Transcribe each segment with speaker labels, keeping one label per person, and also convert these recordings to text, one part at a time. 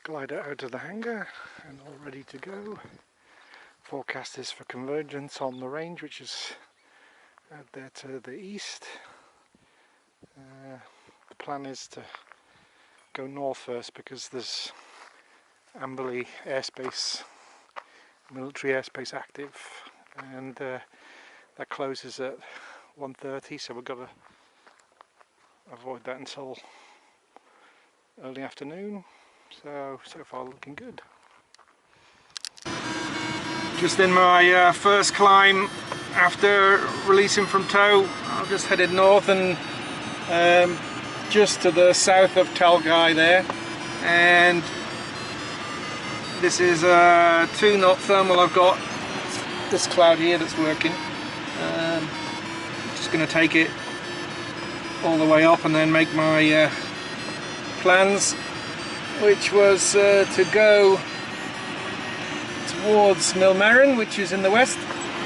Speaker 1: glider out of the hangar and all ready to go. Forecast is for convergence on the range, which is out there to the east. The plan is to go north first because there's Amberley airspace, military airspace active, and that closes at 1:30, so we've got to avoid that until early afternoon. So far looking good. Just in my first climb after releasing from tow. I've just headed north and just to the south of Talgai there, and this is a 2-knot thermal. I've got this cloud here that's working. Just going to take it all the way up and then make my plans, which was to go towards Milmarin, which is in the west.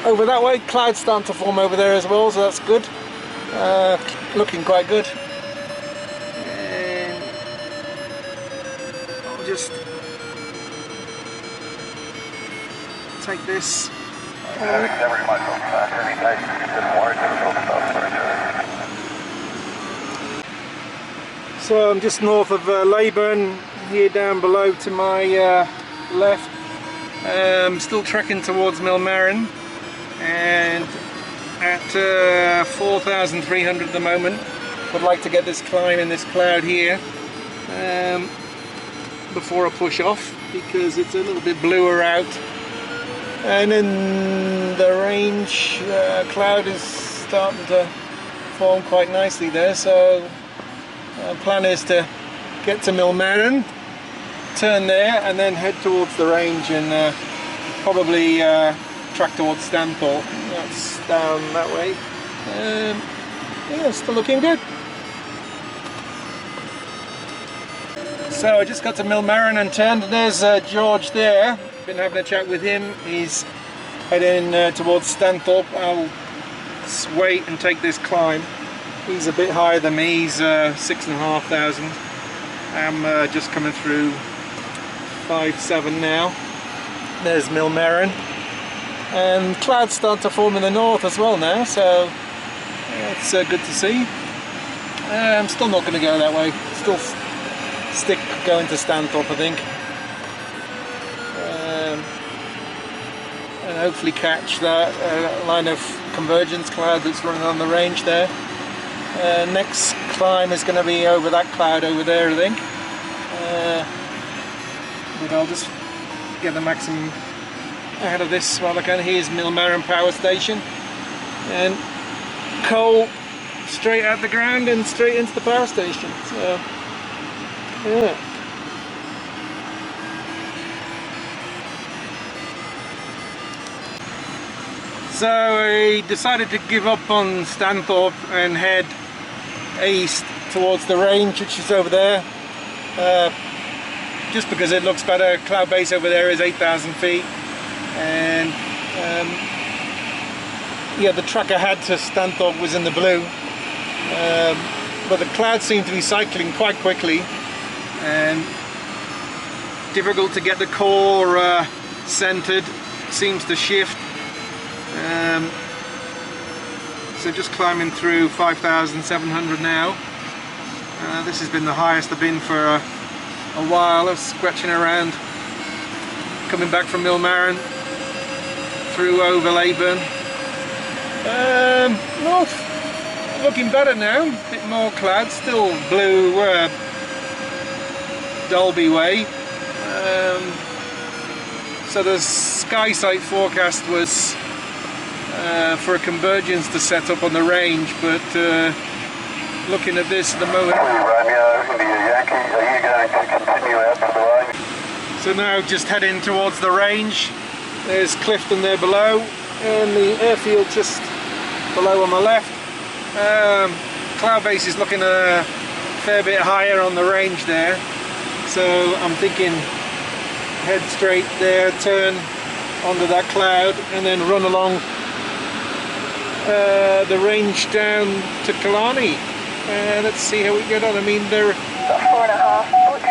Speaker 1: Over that way, clouds starting to form over there as well, so that's good. Looking quite good. And I'll just take this. So I'm just north of Leyburn, here down below to my left. Still trekking towards Milmarin, and at 4,300 at the moment. Would like to get this climb in this cloud here before I push off, because it's a little bit bluer out, and in the range cloud is starting to form quite nicely there. So plan is to get to Milmarin, turn there, and then head towards the range and probably track towards Stanthorpe. That's down that way. Yeah, still looking good. So I just got to Milmarin and turned, and there's George there. Been having a chat with him. He's heading towards Stanthorpe. I'll wait and take this climb. He's a bit higher than me. He's 6,500. I'm just coming through 5,700 now. There's Milmarin, and clouds start to form in the north as well now, so it's good to see. I'm still not going to go that way. Still stick going to Stanthorpe, I think, and hopefully catch that line of convergence cloud that's running on the range there. Next climb is going to be over that cloud over there, I think. But I'll just get the maximum ahead of this while I can. Here's Milmarin power station, and coal straight out the ground and straight into the power station. So yeah. So I decided to give up on Stanthorpe and head east towards the range, which is over there. Just because it looks better. Cloud base over there is 8,000 feet, and yeah, the track I had to Stanthorpe was in the blue, but the clouds seem to be cycling quite quickly, and difficult to get the core centered. Seems to shift. So just climbing through 5,700 now. This has been the highest I've been for a while. I was scratching around, coming back from Milmarin through over Leyburn. North looking better now, a bit more clouds, still blue Dalby way. So the sky sight forecast was for a convergence to set up on the range, but looking at this at the moment. So now just heading towards the range. There's Clifton there below, and the airfield just below on the left. Cloud base is looking a fair bit higher on the range there, so I'm thinking head straight there, turn onto that cloud, and then run along the range down to Killarney. Let's see how we get on. I mean, they're
Speaker 2: 4.5 foot.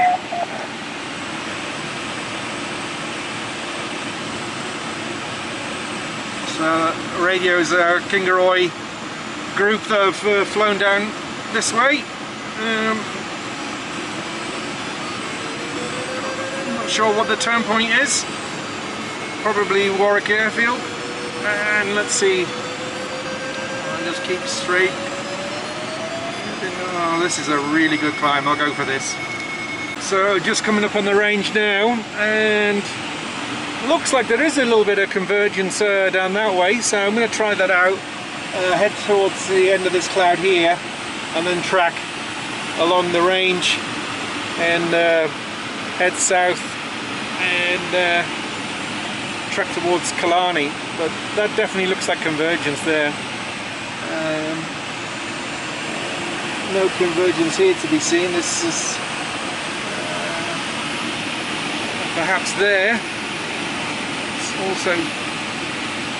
Speaker 1: radio's Kingaroy group that have flown down this way. Not sure what the turn point is. Probably Warwick Airfield. And let's see. I'll just keep straight. Oh, this is a really good climb. I'll go for this. So just coming up on the range now, and looks like there is a little bit of convergence down that way, so I'm going to try that out, head towards the end of this cloud here and then track along the range and head south and track towards Killarney, but that definitely looks like convergence there. No convergence here to be seen. This is perhaps there. Also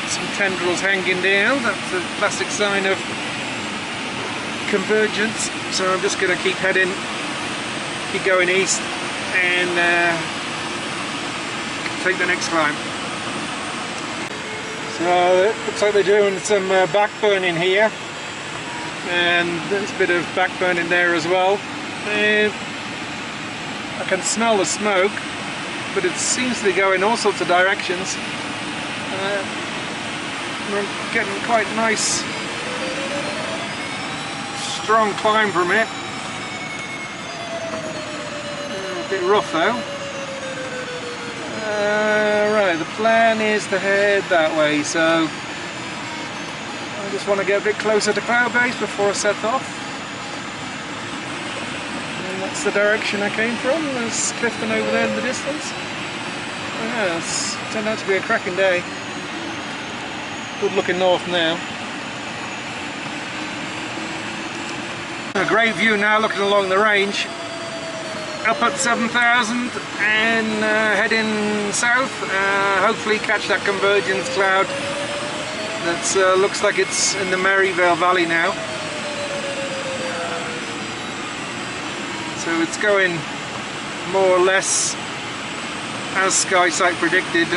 Speaker 1: some tendrils hanging down. That's a classic sign of convergence. So I'm just going to keep heading, keep going east and take the next climb. So it looks like they're doing some backburning here, and there's a bit of backburning there as well. I can smell the smoke, but it seems to be going all sorts of directions. We're getting quite nice strong climb from it. A bit rough though. Right, the plan is to head that way, so I just want to get a bit closer to cloud base before I set off. And that's the direction I came from. There's Clifton over there in the distance. Yeah, it's turned out to be a cracking day. Good looking north now. A great view now looking along the range. Up at 7,000 and heading south. Hopefully catch that convergence cloud. That looks like it's in the Maryvale Valley now. So it's going more or less as SkySight predicted.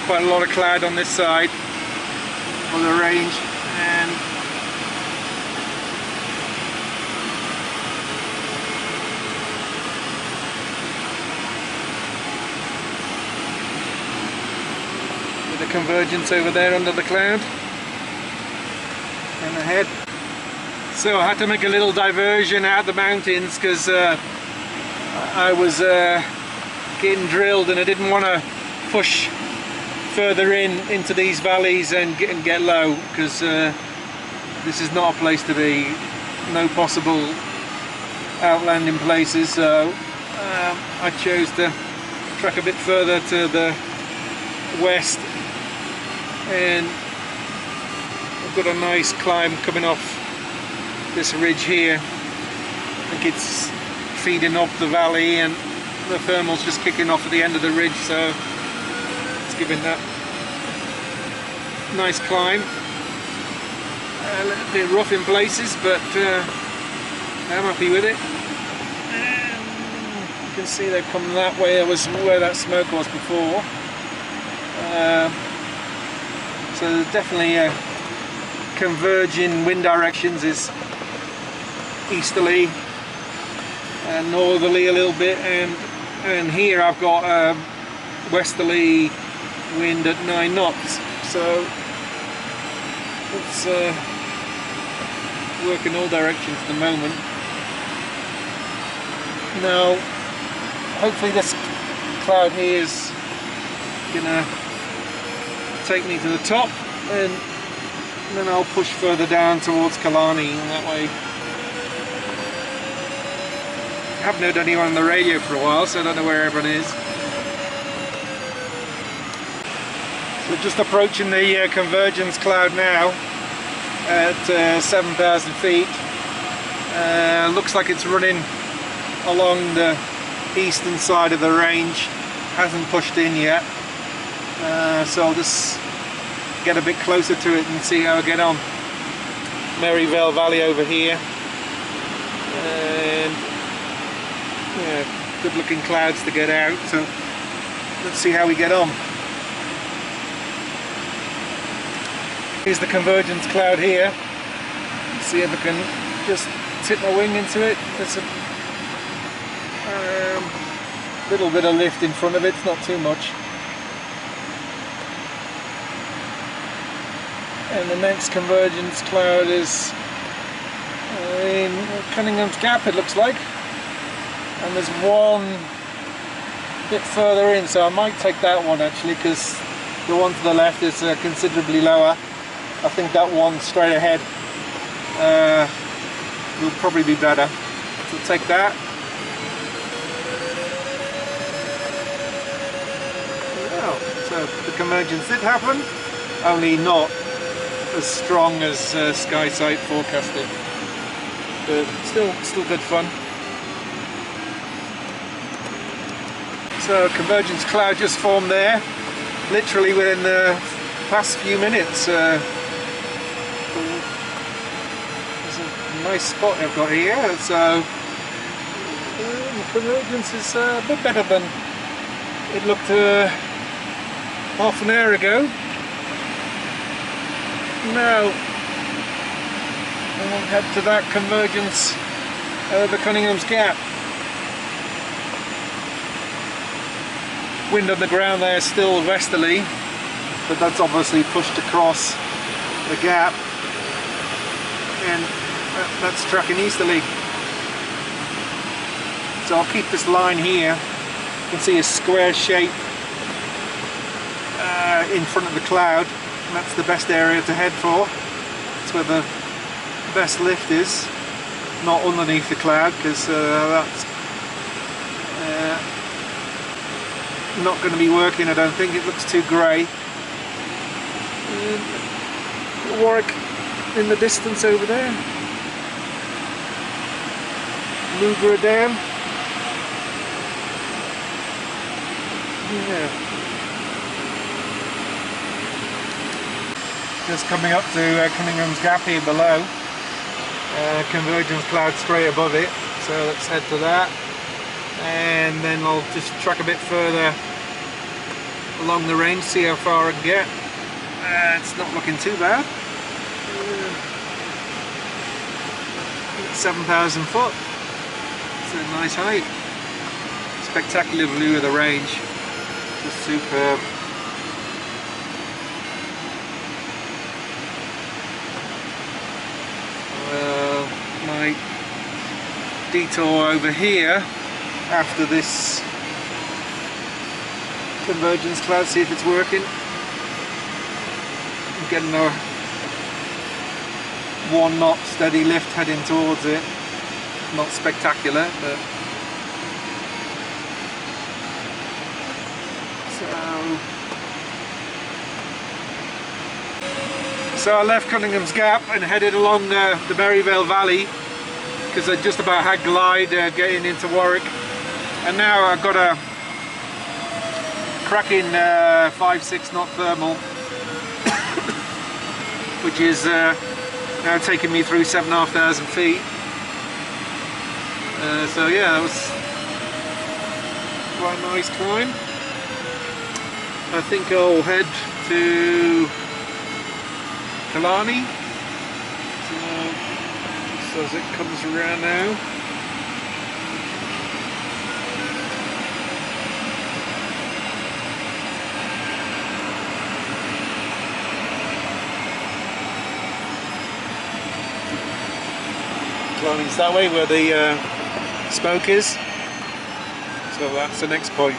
Speaker 1: Quite a lot of cloud on this side of the range, and with the convergence over there under the cloud and ahead. So I had to make a little diversion out of the mountains because I was getting drilled and I didn't want to push further into these valleys and get low, because this is not a place to be. No possible outlanding places, so I chose to track a bit further to the west, and I've got a nice climb coming off this ridge here. I think it's feeding off the valley and the thermal's just kicking off at the end of the ridge, so it's giving that nice climb. A little bit rough in places, but I'm happy with it. And you can see they've come that way. That was where that smoke was before. So definitely converging wind directions is easterly and northerly a little bit, and here I've got westerly wind at 9 knots, so it's working all directions at the moment. Now hopefully this cloud here is gonna take me to the top, and then I'll push further down towards Killarney, and that way I haven't heard anyone on the radio for a while, so I don't know where everyone is. So just approaching the convergence cloud now at 7,000 feet. Looks like it's running along the eastern side of the range, hasn't pushed in yet. So I'll just get a bit closer to it and see how I get on. Maryvale Valley over here. And yeah, good looking clouds to get out, so let's see how we get on. Here's the convergence cloud here. See if I can just tip my wing into it. There's a little bit of lift in front of it, it's not too much. And the next convergence cloud is in Cunningham's Gap, it looks like. And there's one bit further in, so I might take that one actually, because the one to the left is considerably lower. I think that one straight ahead will probably be better. So take that. Wow. So the convergence did happen, only not as strong as SkySight forecasted, but still good fun. So convergence cloud just formed there, literally within the past few minutes. There's a nice spot I've got here, so the convergence is a bit better than it looked half an hour ago. Now we'll head to that convergence over Cunningham's Gap. Wind on the ground there is still westerly, but that's obviously pushed across the gap, and that's tracking easterly. So I'll keep this line here. You can see a square shape in front of the cloud, and that's the best area to head for. That's where the best lift is, not underneath the cloud, because that's not going to be working, I don't think. It looks too grey. Warwick in the distance over there. Loughborough Dam. Yeah. Just coming up to Cunningham's Gap here below. Convergence cloud straight above it, so let's head to that. And then I'll just track a bit further along the range, see how far I can get. It's not looking too bad. 7,000 foot. It's a nice height. Spectacular view of the range. Just superb. My detour over here after this convergence cloud, see if it's working. I'm getting a 1 knot steady lift heading towards it. Not spectacular, but so I left Cunningham's Gap and headed along the Berryvale Valley, because I just about had glide getting into Warwick, and now I've got a cracking 5-6 knot thermal, which is now taking me through 7,500 feet. So yeah, that was quite a nice climb. I think I'll head to Killarney, so as it comes around now. Killarney's that way where the smoke is, so that's the next point.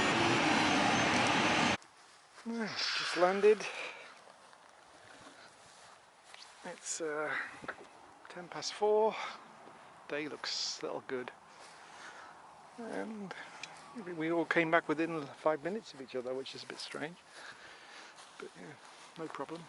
Speaker 1: Just landed. It's 4:10. Day looks a little good, and we all came back within 5 minutes of each other, which is a bit strange, but yeah, no problem.